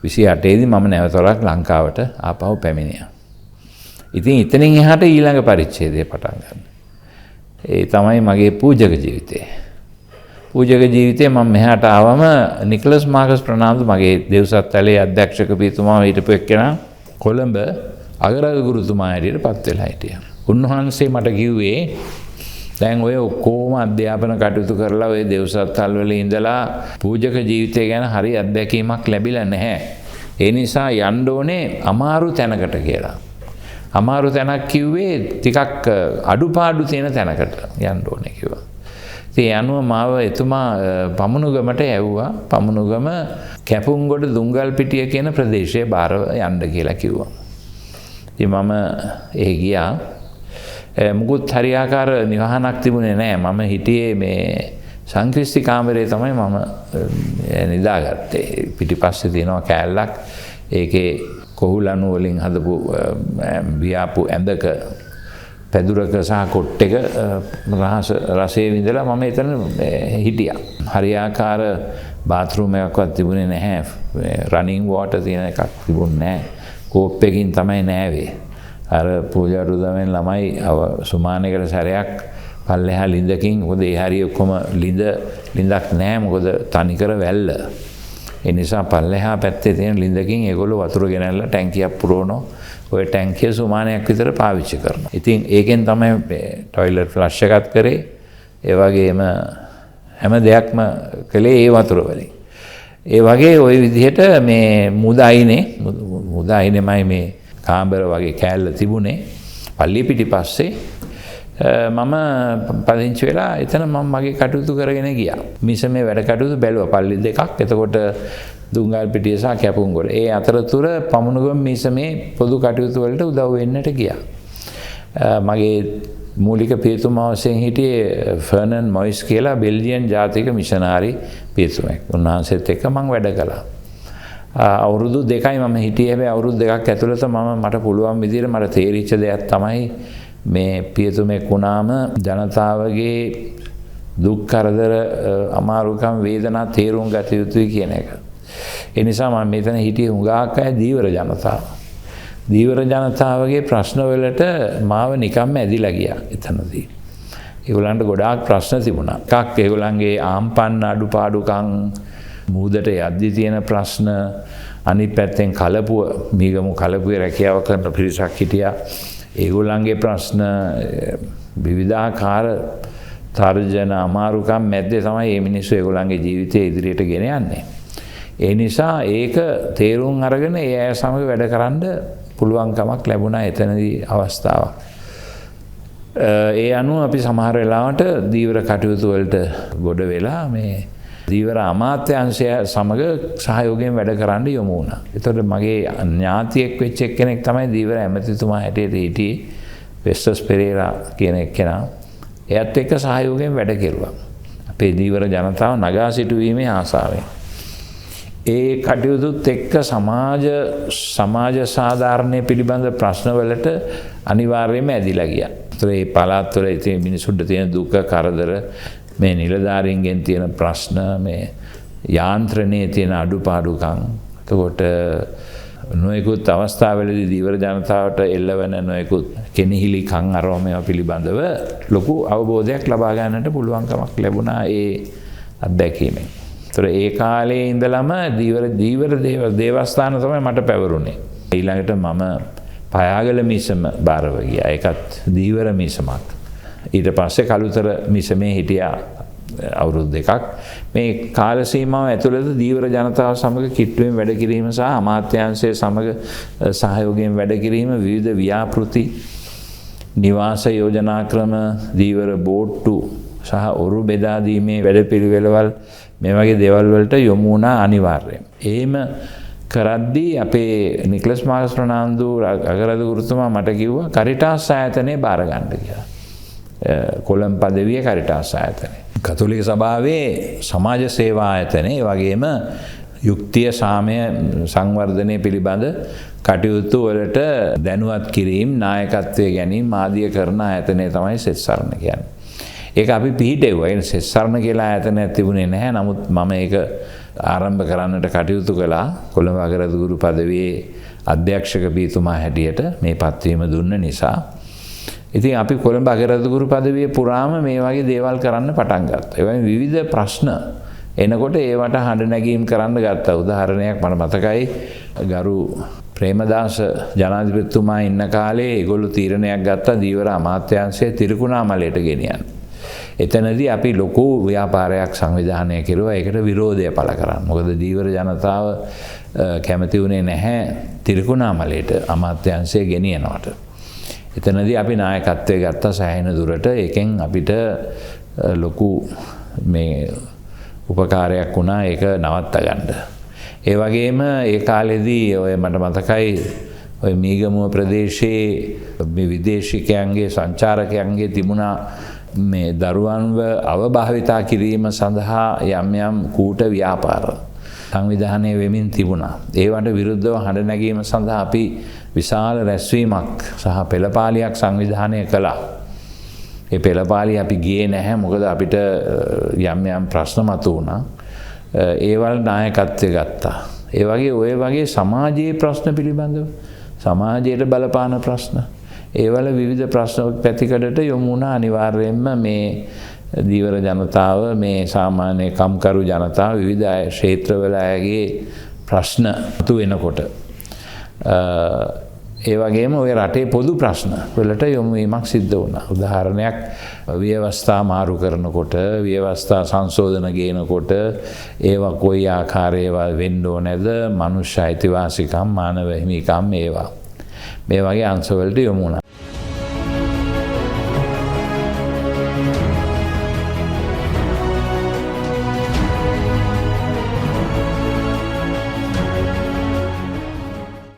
28 දී මම නැවතවරක් ලංකාවට ආපහු පැමිණියා. ඉතින් එතනින් එහාට ඊළඟ පරිච්ඡේදය පටන් ගන්නවා. ඒ තමයි මගේ පූජක ජීවිතය. පූජක ජීවිතේ මම මෙහාට ආවම නිකලස් මාකස් ප්‍රනාන්දු මගේ දෙව්සත්තලේ අධ්‍යක්ෂක පියතුමා හිටපු එක්කෙනා කොළඹ අගරාජ ගුරුතුමා හැටියට පත් වෙලා හිටියා. උන්වහන්සේ මට කිව්වේ දැන් ඔය ඔක්කොම අධ්‍යාපන කටයුතු කරලා ඔය දෙව්සත්තල් වල ඉඳලා පූජක ජීවිතය ගැන හරි අත්දැකීමක් ලැබිලා නැහැ. ඒ නිසා යන්න ඕනේ අමාරු තැනකට කියලා. අමාරු තැනක් කිව්වේ ටිකක් අඩුපාඩු තියෙන තැනකට යන්න ඕනේ කිව්වා. ඒ අනුව මාව එතුමා පමුණුගමට ඇව්වා. පමුණුගම කැපුම්ගොඩ දුංගල්පිටිය කියන ප්‍රදේශයේ බාරව යන්න කියලා කිව්වා. ඉතින් මම ඒ ගියා. මුකුත් හරියාකාර නිවහනක් තිබුණේ නැහැ. මම හිටියේ මේ සංක්‍රිස්ති කාමරේ තමයි මම නිදාගත්තේ. පිටිපස්සේ තියෙනවා කෑල්ලක්. ඒකේ කොහුලණු වලින් හදපු වියාපු ඇඳක පැදුරක සහ කොට්ටක රසයේ විඳලා මම එතන හිටියා. හරියාකාර බාත්රූම් එකක්වත් තිබුණේ නැහැ. රනින් වෝටර් තියෙන එකක් තිබුණේ නැහැ. කෝප්පකින් තමයි නෑවේ. අර පූජාට උදවෙන් ළමයි සුමානයකට සැරයක් පල්ලෙහා ලිඳකින් මොකද ඒ හරිය ඔක්කොම ලිඳක් නැහැ මොකද තනිකර වැල්ල. ඒ නිසා පල්ලෙහා පැත්තේ තියෙන ලිඳකින් ඒගොල්ලෝ වතුර ගෙනල්ලා ටැංකියක් පුරවනවා. ඔය ටැංකිය සුමානයක් විතර පාවිච්චි කරනවා. ඉතින් ඒකෙන් තමයි টয়ලට් ෆ්ලෂ් එකත් කරේ. ඒ වගේම හැම දෙයක්ම කළේ ඒ වතුර වලින්. ඒ වගේ ওই විදිහට මේ මුදායිනේමයි මේ කාමර වගේ කෑල්ල තිබුණේ. පල්ලිය පිටිපස්සේ මම පදිංචි වෙලා එතන මම මගේ කටයුතු කරගෙන ගියා. මිසමේ වැඩ කටයුතු බැලුවා පල්ලි දෙකක්. එතකොට දුංගල්පිටිය සහ කැපුම්ගොඩ. ඒ අතරතුර පමුණුගම මිසමේ පොදු කටයුතු වලට උදව් වෙන්නට ගියා. මගේ මූලික පියතුමා වශයෙන් හිටියේ ෆර්නන් මොයිස් කියලා බෙල්ජියන් ජාතික මිෂනාරි පියතුමෙක්. උන්වහන්සේත් එක්ක මම වැඩ කළා. අවුරුදු 2යි මම හිටියේ. හැබැයි අවුරුදු 2ක් ඇතුළත මට පුළුවන් විදිහට මට තේරිච්ච දෙයක් තමයි මේ පියතුමෙක් වුණාම ජනතාවගේ දුක් කරදර අමාරුකම් වේදනා තේරුම් ගත යුතුයි කියන එක. ඒ නිසා මම මෙතන හිටියේ හුඟක් අය දීවර ජනතාව. දීවර ජනතාවගේ ප්‍රශ්න වලට මාව නිකම්ම ඇදිලා ගියා එතනදී. ඒගොල්ලන්ට ගොඩාක් ප්‍රශ්න තිබුණා. එකක් ඒගොල්ලන්ගේ ආම්පන්න අඩුපාඩුකම් මූදට යද්දි තියෙන ප්‍රශ්න, අනිත් පැත්තෙන් මීගමු කලපුවේ රැකියාව කරන පිරිසක් හිටියා. ඒගොල්ලන්ගේ ප්‍රශ්න විවිධාකාර තර්ජන අමාරුකම් මැද්දේ තමයි මේ මිනිස්සු ඒගොල්ලන්ගේ ජීවිතය ඉදිරියට ගෙන යන්නේ. ඒ නිසා ඒක තේරුම් අරගෙන ඒ අය සමග වැඩ කරන්න පුළුවන්කමක් ලැබුණා එතනදී අවස්ථාවක්. ඒ අනුව අපි සමහර වෙලාවට දීවර කටයුතු වලට ගොඩ වෙලා මේ දීවර අමාත්‍යාංශය සමග සහයෝගයෙන් වැඩ කරන්න යොමු වුණා. ඒතකොට මගේ ඥාතියෙක් වෙච්ච එක්කෙනෙක් තමයි දීවර ඇමතිතුමා හැටියට හිටියේ වෙස්ටස් පෙරේරා කියන එක්කෙනා. එයත් එක්ක සහයෝගයෙන් වැඩ කෙරුවා. අපේ දීවර ජනතාව නගා සිටුවීමේ ආසාවෙන්. ඒ කටයුතුත් එක්ක සමාජ සාධාරණය පිළිබඳ ප්‍රශ්නවලට අනිවාර්යයෙන්ම ඇදිලා ගියා. ඒතර මේ පළාත්වල ඉතින් මිනිසුන්ට තියෙන දුක කරදර මේ නිලධාරීන්ගෙන් තියෙන ප්‍රශ්න මේ යාන්ත්‍රණයේ තියෙන අඩුපාඩුකම් එතකොට නොයෙකුත් අවස්ථාවලදී දීවර ජනතාවට එල්ලවන නොයෙකුත් කෙනෙහිලිකම් අරව මේවා පිළිබඳව ලොකු අවබෝධයක් ලබා ගන්නට පුළුවන්කමක් ලැබුණා ඒ අත්දැකීමෙන්. ඒතර ඒ කාලේ ඉඳලම දීවර දේවස්ථාන තමයි මට පැවරුනේ. ඊළඟට මම පයාගල මිසම බාරව ගියා. ඒකත් දීවර මිසමක්. ඊට පස්සේ කළුතර මිසමේ හිටියා අවුරුදු 2ක්. මේ කාල සීමාව ඇතුළත දීවර ජනතාව සමග කිට්ටුවෙන් වැඩ කිරීම සහ අමාත්‍යාංශයේ සමග සහයෝගයෙන් වැඩ කිරීම විවිධ ව්‍යාපෘති නිවාස යෝජනා ක්‍රම දීවර බෝට්ටු සහ ඔරු බෙදා දීමේ වැඩපිළිවෙළවල් මේ වගේ දේවල් වලට යොමු වුණා අනිවාර්යයෙන්. එහෙම කරද්දී අපේ නිකලස් මාර්කස් ප්‍රනාන්දු අගරාජ ගුරුතුමා මට කිව්වා කරිටාස් ආයතනය බාර ගන්න කියලා. කොළඹ පදවිය කරිටාස් ආයතනය. කතෝලික සභාවේ සමාජ සේවා ආයතනය වගේම යුක්තිය සාමය සංවර්ධනය පිළිබඳ කටයුතු වලට දැනුවත් කිරීම නායකත්වයේ ගැනීම ආදිය කරන ආයතනය තමයි සෙත් සරණ කියන්නේ. ඒක අපි පිහිටෙව්වා. ඒ සෙත් සරණ කියලා ආයතනයක් තිබුණේ නැහැ. නමුත් මම ඒක ආරම්භ කරන්නට කටයුතු කළා කොළඹ අගරදුගුරු පදවියේ අධ්‍යක්ෂක පීතුමා හැටියට මේ පත්වීම දුන්න නිසා. ඉතින් අපි කොළඹ අගරදුගුරු පදවිය පුරාම මේ වගේ දේවල් කරන්න පටන් ගත්තා. ඒ වගේ විවිධ ප්‍රශ්න එනකොට ඒවට හඬ නැගීම් කරන්න ගත්තා. උදාහරණයක් මට මතකයි ගරු ප්‍රේමදාස ජනාධිපතිතුමා ඉන්න කාලේ ඒගොල්ලෝ තීරණයක් ගත්තා දීවර අමාත්‍යාංශය තිරිකුණාමලයට ගෙනියන්න. එතනදී අපි ලොකු ව්‍යාපාරයක් සංවිධානය කෙරුවා ඒකට විරෝධය පළ කරන්න. මොකද දීවර ජනතාව කැමති වුණේ නැහැ තිරිකුණාමලයට අමාත්‍යාංශය ගෙනියනවට. එතනදී අපි නායකත්වයේ ගත්තා සෑහෙන දුරට. ඒකෙන් අපිට ලොකු මේ උපකාරයක් වුණා ඒක නවත්ත ගන්න. ඒ වගේම ඒ කාලෙදී ඔය මට මතකයි ඔය මීගමුව ප්‍රදේශයේ මේ විදේශිකයන්ගේ සංචාරකයන්ගේ තිබුණා මේ දරුවන්ව අවභාවිතා කිරීම සඳහා යම් යම් කූට ව්‍යාපාර සංවිධානය වෙමින් තිබුණා. ඒවට විරුද්ධව හඬ නැගීම සඳහා අපි විශාල රැස්වීමක් සහ පෙළපාලියක් සංවිධානය කළා. ඒ පෙළපාලිය අපි ගියේ නැහැ මොකද අපිට යම් යම් ප්‍රශ්න මතුවුණා. ඒවල් නායකත්වය ගත්තා. ඒ වගේ ඔය වගේ සමාජයේ ප්‍රශ්න පිළිබඳව සමාජයට බලපාන ප්‍රශ්න ඒවල විවිධ ප්‍රශ්න පැතිකඩට යොමු වුණා. අනිවාර්යයෙන්ම මේ දීවර ජනතාව මේ සාමාන්‍ය කම්කරු ජනතාව විවිධ ක්ෂේත්‍රවල අයගේ ප්‍රශ්න මතු වෙනකොට ඒ වගේම ඔය රටේ පොදු ප්‍රශ්න වලට යොමු වීමක් සිද්ධ වුණා. උදාහරණයක් ව්‍යවස්ථා මාරු කරනකොට ව්‍යවස්ථා සංශෝධන ගේනකොට ඒවා කොයි ආකාරයේව වෙන්න ඕනේද මනුෂ්‍ය අයිතිවාසිකම් මානව හිමිකම් ඒවා මේ වගේ අංශ වලට යොමු වුණා.